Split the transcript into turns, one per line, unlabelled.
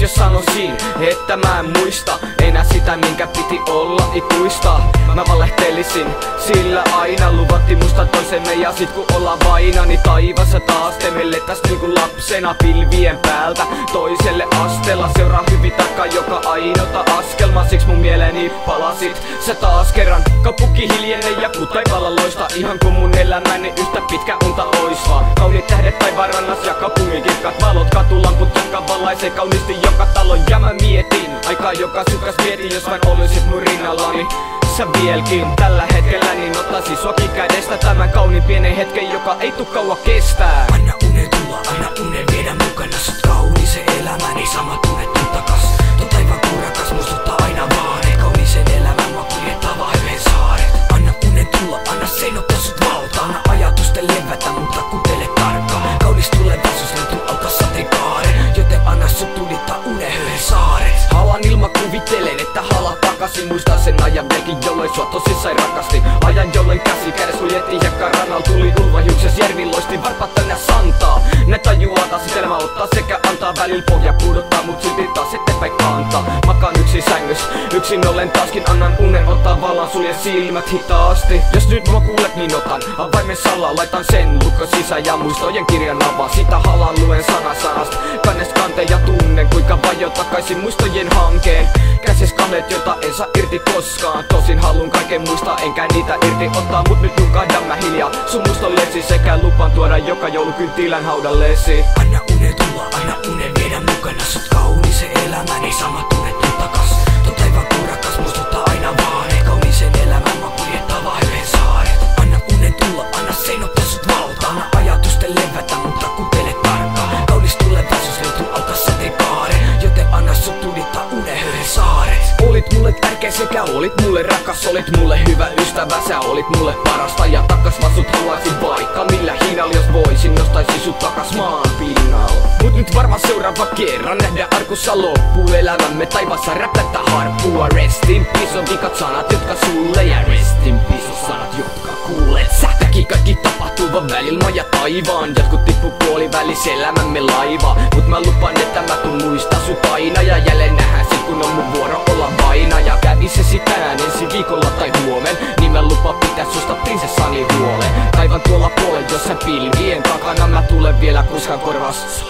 jos sanoisin, että mä en muista enää sitä, minkä piti olla ikuista. Mä valehtelisin, sillä aina luvattiin musta toisemme. Ja sit kun ollaan vaina, niin taivassa taas temelle tästä niinku lapsena pilvien päältä toiselle asteella. Seuraa hyvin tarkkaan joka ainota askelma, siks mun mieleeni palasit sä taas kerran. Kaupunki hiljenee ja kuu taivaalla loista, ihan kun mun elämäni yhtä pitkä unta ois vaan. Kauniit tähdet taivaan rannas ja kaupungin kirkkaat valot, katulamput jotka valaisee kauniisti joka talon. Ja mä mietin aikaa joka sukas mietin, jos vain olisit mun rinnallani sä vieläkin tällä hetkellä, niin ottaisin suakin kädestä tämän kauniin pienen hetken, joka ei tuu kauan kestää.
Anna unen tulla, anna unen viedä mukana sut kauniisen elämäni, sama tunne tuu takas. Tuo taivaan kurakas muistuttaa aina vaan, ei kauniisen elämän mä kuljetaan vaan yhden saaret. Anna unen tulla, anna sen ottaa sut valta, anna ajatusten levätä, mutta kuuntele tarkkaan. Kaunis tulevaisuus löytyy alta sateenkaaren, joten anna sut tulittaa unen yhden saaret.
Halan ilma kuvitelen, että halat takaisin. Muistan sen ajan vieläkin, jolloin sua tosissaan rakastin. Ajan jolloin käsi kädessä kuljettiin hiekkarannalla, tuli ulvahiukses järvi loisti varpaat täynnä santaa. Ne tajuaa taas, sit elämä ottaa sekä antaa, välillä pohja pudottaa, mut silti taas eteenpäin kantaa. Makaan yksin sängys, yksin ollen taaskin annan unen ottaa vallan, suljen silmät hitaasti. Jos nyt mua kuulet, niin otan avaimen salaa, laitan sen lukko sisään ja muistojen kirjan avaa. Sitä halan luen sana sanasta, kannest kanteen ja tunnen kuinka vajo takaisin muistojen hankeen. Käsis kahdet, jota en saa irti koskaan. Tosin halun kaiken muistaa, enkä niitä irti ottaa, mut nyt nukahdan mä hiljaa sun muistollesi, sekä lupaan tuoda joka joulu kynttilän haudallesi.
Anna unen tulla, anna unen viedä mukana sut kauniisen elämäni, sama tunne tuu takas. Tuo taivaan kurakas muistuttaa aina vaan, ei kauniisen elämän mä kuljettaa vaan yhden saaret. Anna unen tulla, anna sen ottaa sut valta, anna ajatusten levätä, mutta kuuntele tarkkaan. Kaunis tulevaisuus löytyy alta sateenkaaren, joten anna sut tulittaa unen yhden saaret.
Olit mulle tärkeä sekä olit mulle rakas, olit mulle hyvä ystävä, sä olit mulle parasta. Ja takas vaan sut haluaisin vaikka millä hinnalla, jos voisin nostaisin sut takas maan pinnalla. Mut nyt varmaan seuraava kerran nähdään arkussa loppuu elämämme taivassa räplättä harppua. Rest in peace on vikat sanat, jotka sulle, ja rest in peace on sanat, jotka kuulet sä. Täki kaikki tapahtuu vaan välillä maa ja taivaan, jotkut tippu puolivälis elämämme laiva. Mut mä lupaan, että mä tuun muista sut aina, ja jälleen nähdään sit kun on mun vuoro olla vainaja. Kävi se sit tänään ensi viikolla tai huomen, niin mä lupaan pitää susta prinsessani huolen. Taivan tuolla puolen, jossa pilvien takana mä tulen vielä kuskan korvas.